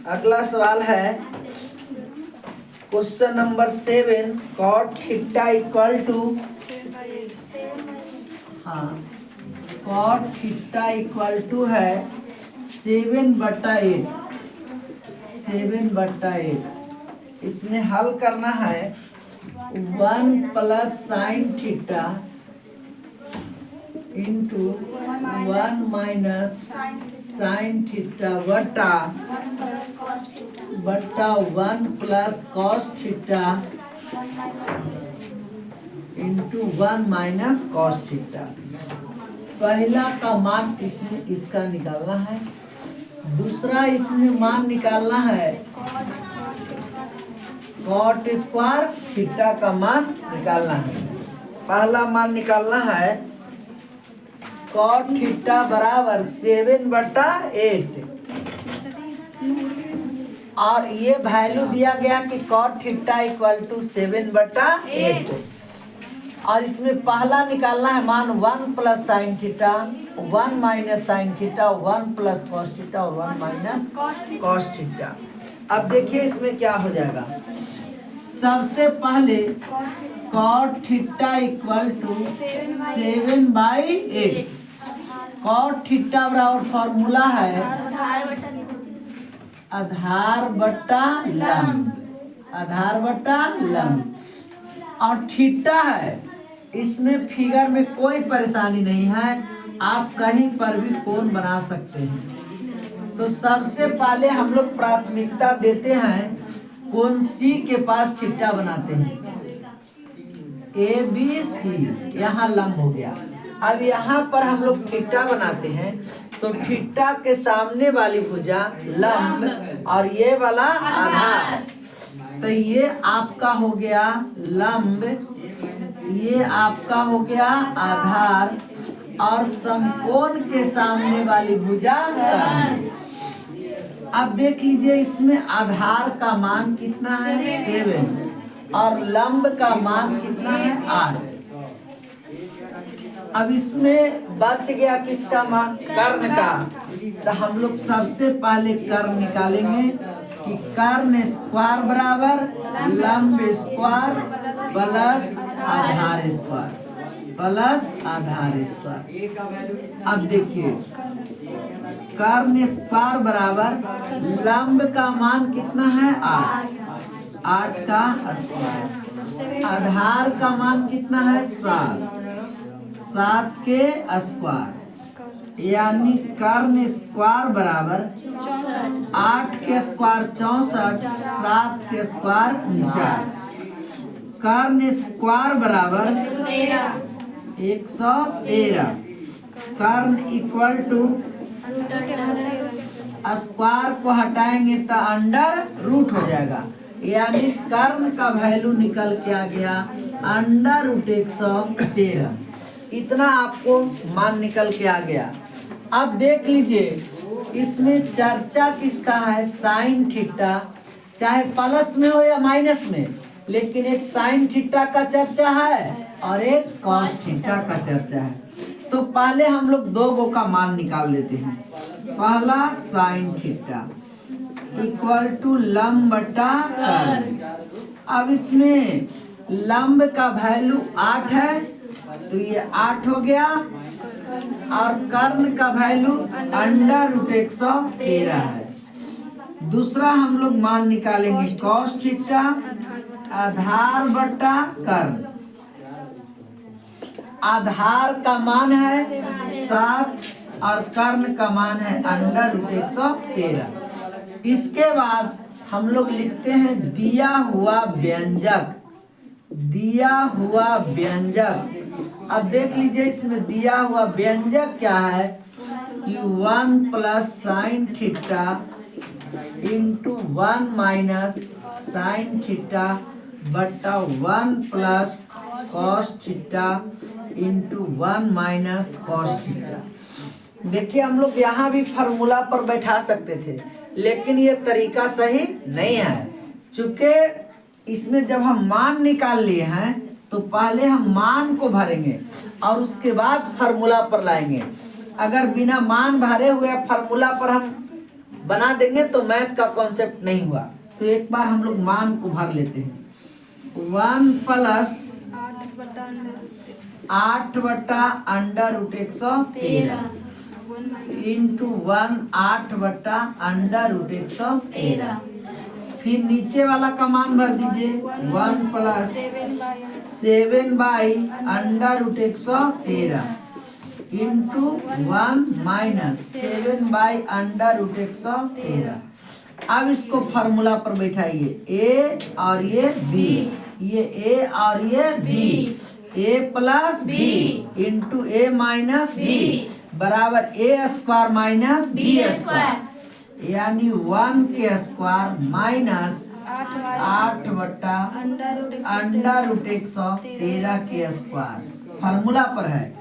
अगला सवाल है question number 7 cot theta equal to cot theta equal to है 7/8। 7/8 इसमें हल करना है 1 plus sine theta into 1 minus sine theta बटा 1 plus cos theta into 1 minus cos theta. पहला का मान इसका निकालना है, दूसरा इसमें मान निकालना है कॉट स्क्वायर थीटा का मान निकालना है। पहला मान निकालना है कॉट थीटा बराबर 7/8 और ये वैल्यू दिया गया कि कॉट थीटा इक्वल टू 7/8 और इसमें पहला निकालना है मान 1 plus sine theta 1 minus sine theta 1 plus cos theta और 1 माइनस कॉस थीटा। अब देखिए इसमें क्या हो जाएगा। सबसे पहले cot theta equal to 7/8। Cot theta बराबर फॉर्मूला है आधार बट्टा लंब, आधार बट्टा लंब और थीटा है। इसमें फिगर में कोई परेशानी नहीं है, आप कहीं पर भी कोण बना सकते हैं। तो सबसे पहले हम लोग प्राथमिकता देते हैं कोण सी के पास थीटा बनाते हैं। ABC यहाँ लंब हो गया। अब यहाँ पर हम लोग थीटा बनाते हैं तो थीटा के सामने वाली भुजा लंब और ये वाला आधार, तो ये आपका हो गया लंब, ये आपका हो गया आधार और समकोण के सामने वाली भुजा कर्ण। अब देख लीजिए इसमें आधार का मान कितना है 7 और लंब का मान कितना है 8। अब इसमें बच गया किसका मान कर्ण का, तो हम लोग सबसे पहले कर्ण निकालेंगे कि कर्ण स्क्वायर बराबर लंब स्क्वायर प्लस आधार स्क्वायर प्लस आधार स्क्वायर। अब देखिए कर्ण स्क्वायर बराबर लंब का मान कितना है 8 का स्क्वायर, आधार का मान कितना है 7 के स्क्वायर, यानी कर्ण स्क्वायर बराबर 8 के स्क्वायर 64, 7 के स्क्वायर 49। कर्ण स्क्वायर बराबर 113। कर्ण इक्वल टू स्क्वायर को हटाएंगे तो अंडर रूट हो जाएगा, यानी कर्ण का वैल्यू निकल के आ गया अंडर रूट 113। इतना आपको मान निकल के आ गया। अब देख लीजिए इसमें चर्चा किसका है साइन थीटा, चाहे प्लस में हो या माइनस में, लेकिन एक साइन थीटा का चर्चा है और एक कॉस थीटा का चर्चा है। तो पहले हम लोग दो गो का मान निकाल लेते हैं। पहला साइन थीटा इक्वल टू लंब बटा कर्ण। अब इसमें लंब का वैल्यू 8 है तो ये 8 हो गया और कर्ण का वैल्यू अंडर रूट 113 है। दूसरा हम लोग मान निकालेंगे कॉस थीटा आधार बटा कर्ण। आधार का मान है 7 और कर्ण का मान है अंडर रूट 113। इसके बाद हम लोग लिखते हैं दिया हुआ व्यंजक, दिया हुआ व्यंजक। अब देख लीजिए इसमें दिया हुआ व्यंजक क्या है कि 1 plus sine theta into 1 minus sine theta बटा 1 plus cos theta into 1 minus cos theta. देखिए हम लोग यहाँ भी फार्मूला पर बैठा सकते थे, लेकिन ये तरीका सही नहीं है। चूंकि इसमें जब हम मान निकाल लिए हैं तो पहले हम मान को भरेंगे और उसके बाद फार्मूला पर लाएंगे। अगर बिना मान भरे हुए फार्मूला पर हम बना देंगे तो मैथ का कॉन्सेप्ट नहीं हुआ। तो एक बार हम लोग मान को भाग लेते हैं। 1 प्लस 8/√113 इंटू 1 8/√113। फिर नीचे वाला का मान भर दीजिए 1 प्लस 7/√113 इंटू 1 माइनस 7/√113। अब इसको फार्मूला पर बैठाइए, ए और ये बी, ये ए और ये बी, ए प्लस बी इंटू ए माइनस बी बराबर ए स्क्वायर माइनस बी स्क्वायर, यानी 1 के स्क्वायर माइनस 8/√113 के स्क्वायर फार्मूला पर है।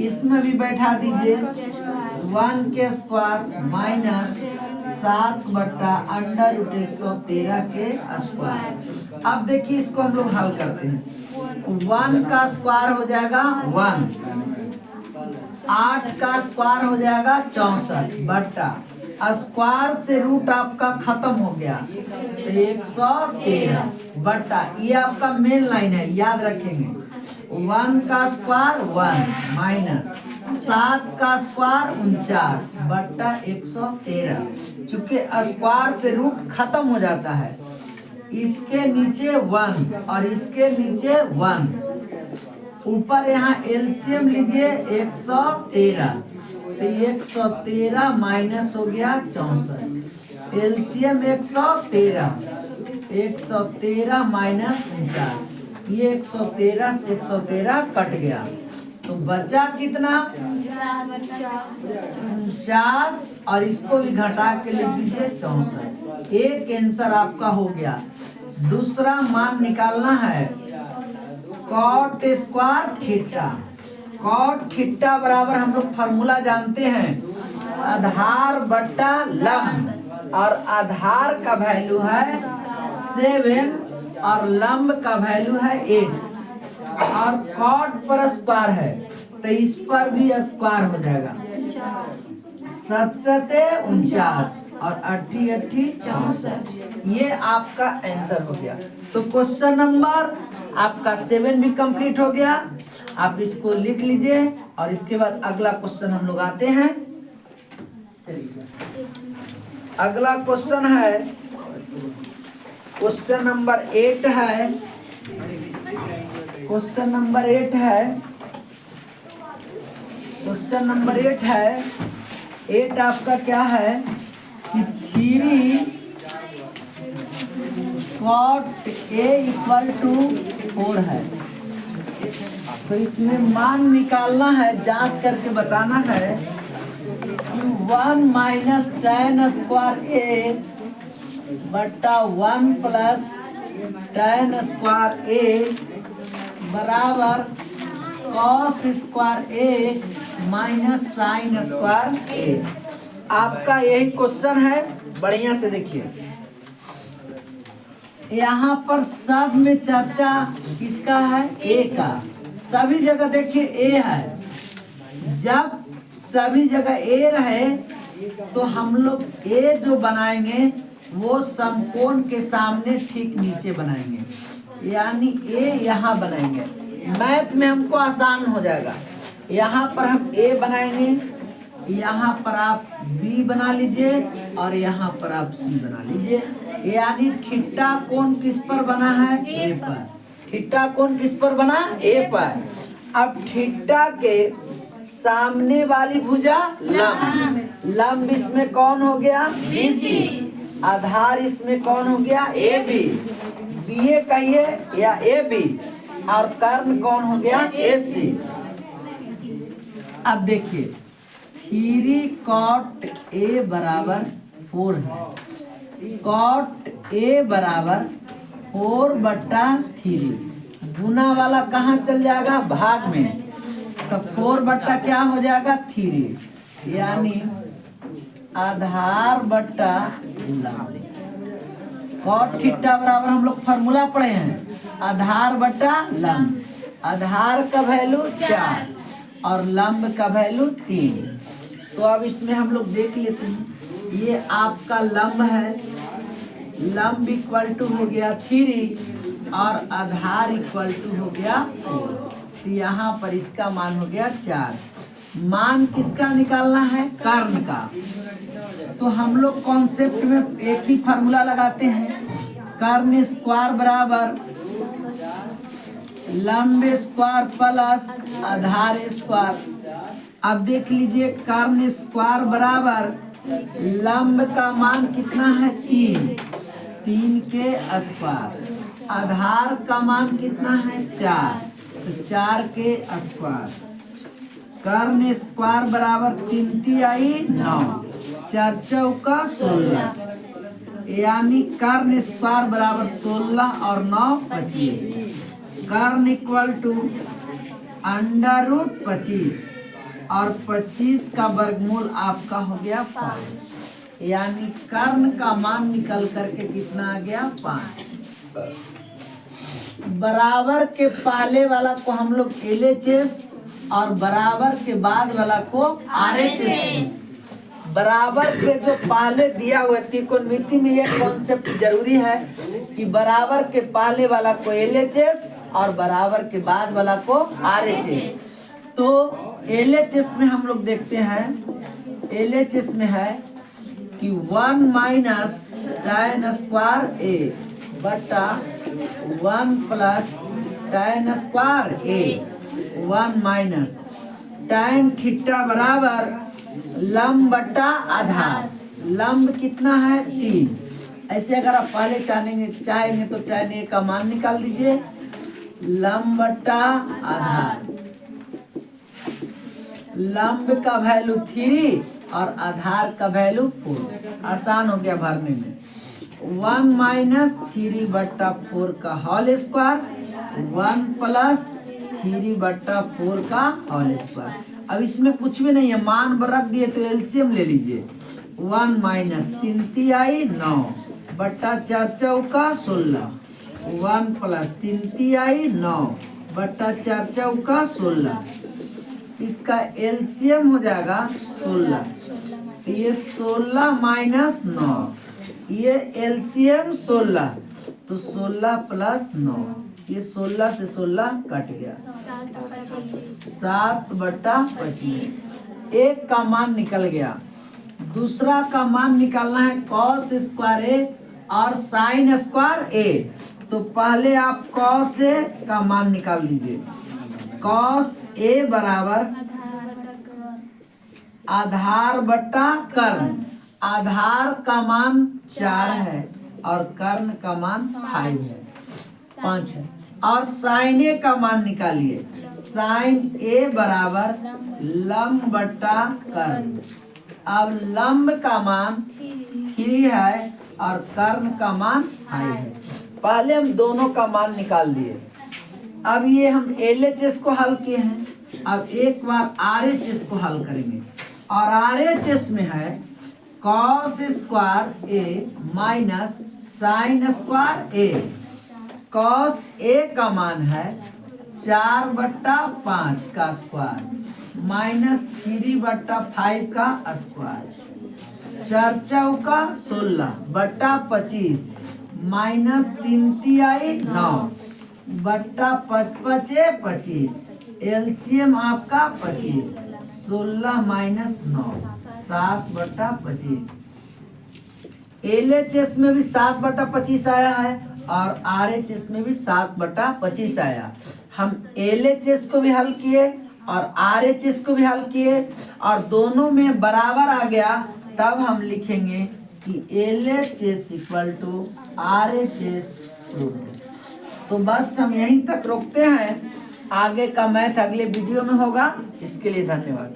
इसमें भी बैठा दीजिए 1 के स्क्वायर माइनस 7/√113 के स्क्वायर। अब देखिए इसको हम लोग हल करते हैं। 1 का स्क्वायर हो जाएगा 1, 8 का स्क्वायर हो जाएगा 64 बट्टा स्क्वायर से रूट आपका खत्म हो गया तो 113 बट्टा, ये आपका मेन लाइन है, याद रखेंगे। 1 का स्क्वायर 1 माइनस 7 का स्क्वायर 49 बट्टा 113। चूंकि स्क्वायर से रूट खत्म हो जाता है, इसके नीचे 1 और इसके नीचे 1, ऊपर यहाँ एलसीएम लीजिए 113, तो 113 माइनस हो गया 64, एलसीएम 113 माइनस 49, ये 113 से 113 कट गया तो बचा कितना 49, और इसको भी घटा के लिख दीजिए 64। एक आंसर आपका हो गया। दूसरा मान निकालना है cot square theta. Cot theta बराबर हम लोग फार्मूला जानते हैं, आधार बट्टा लंब, और आधार का वैल्यू है 7 और लंब का वैल्यू है 8, और कॉट पर स्क्वायर है तो इस पर भी स्क्वायर हो जाएगा 7×7 और 8×8 64। ये आपका आंसर हो गया। तो क्वेश्चन नंबर आपका 7 भी कंप्लीट हो गया। आप इसको लिख लीजिए और इसके बाद अगला क्वेश्चन हम लोग आते हैं। चलिए अगला क्वेश्चन है, क्वेश्चन नंबर 8 है। क्वेश्चन नंबर 8 है, क्वेश्चन नंबर 8 है। 8 आपका क्या है कि 3 cot A = 4 है। तो इसमें मान निकालना है, जांच करके बताना है कि 1 माइनस tan स्क्वायर A बट्टा 1 प्लस tan स्क्वायर A बराबर cos square A minus sine square A। आपका यही क्वेश्चन है, बढ़िया से देखिए। यहाँ पर सब में चर्चा किसका है, ए का। सभी जगह देखिए ए है। जब सभी जगह ए रहे तो हम लोग ए जो बनाएंगे वो समकोण के सामने ठीक नीचे बनाएंगे, यानी ए यहाँ बनाएंगे। मैथ में हमको आसान हो जाएगा। यहाँ पर हम ए बनाएंगे, यहाँ पर आप बी बना लीजिए और यहाँ पर आप सी बना लीजिए, यानी थीटा कोण किस पर बना है, ए पर। थीटा कोण किस पर बना, ए पर। अब थीटा के सामने वाली भुजा लंब, लंब इसमें कौन हो गया, बीसी। आधार इसमें कौन हो गया, ए बी, बी ए कहिए या ए बी, और कर्ण कौन हो गया, ए सी। अब देखिए 3 cot A बराबर 4 है। cot A बराबर 4/3, गुना वाला कहाँ चल जाएगा, भाग में, तो 4 बट्टा क्या हो जाएगा 3, यानी आधार बट्टा लंब। cot थीटा बराबर हम लोग फार्मूला पढ़े हैं, आधार बट्टा लंब। आधार का वैल्यू 4 और लंब का वैल्यू 3। तो अब इसमें हम लोग देख लेते हैं ये आपका लंब है, लंब इक्वल टू हो गया 3 और आधार इक्वल टू हो गया 4। तो यहाँ पर इसका मान हो गया 4। मान किसका निकालना है? कर्ण का। तो हम लोग कॉन्सेप्ट में एक ही फार्मूला लगाते हैं, कर्ण स्क्वायर बराबर लंब स्क्वायर प्लस आधार स्क्वायर। अब देख लीजिए, कर्ण स्क्वायर बराबर लंब का मान कितना है? 3 के स्क्वायर। आधार का मान कितना है? 4, तो 4 के स्क्वायर। कर्ण स्क्वायर बराबर 3 तिहाई 9, 4 चौका 16, यानी कर्ण स्क्वायर बराबर 16 और 9 25। कर्ण इक्वल टू अंडर रूट 25 और 25 का वर्गमूल आपका हो गया 5, यानी कर्ण का मान निकल करके कितना आ गया? 5। बराबर के पहले वाला को हम लोग LHS और बराबर के बाद वाला को RHS। बराबर के जो पहले दिया हुआ त्रिकोणमिति में यह कॉन्सेप्ट जरूरी है कि बराबर के पहले वाला को LHS और बराबर के बाद वाला को RHS। तो LHS में हम लोग देखते हैं, LHS में है कि 1 माइनस tan स्क्वायर A बटा 1 plus tan square A, 1 minus tan theta बराबर लंब बटा आधार। लंब कितना है? 3। ऐसे अगर आप पहले चाहेंगे तो tan A का मान निकाल दीजिए, लंब बटा आधार। लंब का वैल्यू 3 और आधार का वैल्यू 4। आसान हो गया भरने में। 1 माइनस 3 बटा 4 का होल स्क्वायर, 1 प्लस 3 बटा 4 का होल स्क्वायर। अब इसमें कुछ भी नहीं है, मान रख दिए तो एलसीएम ले लीजिए। 1 माइनस 3 तिहाई 9 बटा 4 चौका 16, 1 प्लस 3 तिहाई 9 बटा 4 चौका 16। इसका एलसीएम हो जाएगा 16। तो ये 16 माइनस 9, ये एलसीएम 16, तो 16 प्लस 9, ये 16 से 16 कट गया, 7 बटा 25। एक का मान निकल गया। दूसरा का मान निकालना है कॉस स्क्वायर ए और साइन स्क्वायर ए। तो पहले आप कॉस ए का मान निकाल दीजिए। कॉस ए बराबर आधार बटा कर्ण। आधार का मान 4 है और कर्ण का मान 5 है। और साइन ए का मान निकालिए। साइन ए बराबर लंब बटा कर्ण। अब लंब का मान 3 है और कर्ण का मान 5 है। पहले हम दोनों का मान निकाल दिए। अब ये हम LHS को हल किए हैं, अब एक बार RHS को हल करेंगे। और RHS में है cos square A minus sine square A. Cos A का मान है 4 बटा 5 का स्क्वायर माइनस 3 बटा 5 का स्क्वायर। 4 चौका 16 बटा 25 माइनस 3 तिहाई 9 बट्टा 5 25। एलसीएम आपका 25, 16 माइनस 9, 7 बटा 25। LHS में भी 7 बटा 25 आया है और RHS में भी 7 बटा 25 आया। हम LHS को भी हल किए और RHS को भी हल किए और दोनों में बराबर आ गया, तब हम लिखेंगे कि LHS इक्वल टू RHS। तो बस हम यहीं तक रोकते हैं, आगे का मैथ अगले वीडियो में होगा। इसके लिए धन्यवाद।